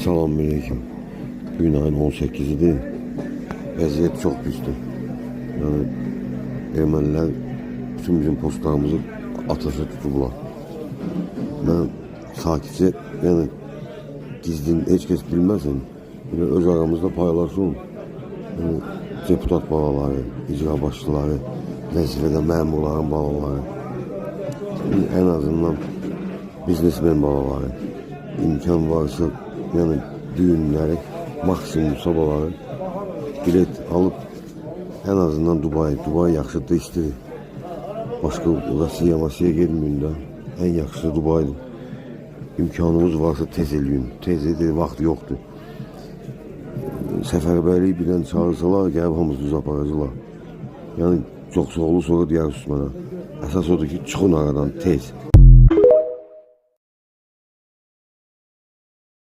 Selamünaleyküm. Bugün ayın 18'idir. Vəziyyət çox pisdir. Yəni ermənilər bütün bizim postlarımızı ateşə tutublar. Mən sakitcə, yəni gizlin, heç kəs bilməsin. Yəni öz aramızda paylaşın. Yəni deputat balaları, icra başçıları, vəzifədə məmurların balaları, en azından biznesmen balaları, imkan varsa yani düğünləri, maksimum sabahları bilet alıp en azından Dubai yaxşıdır istəyir. Başka Rusiyaya gelmeyin de en yaxşısı Dubai'dir. İmkanımız varsa tez eləyin. Tez edir, vaxt yoxdur. Səfərbərliyi bilən çağırsalar, gəlib hamımız düz aparacaqlar. Yəni çox soğulu sonra deyərsiniz mənə. Əsas odur ki, çıxın aradan tez.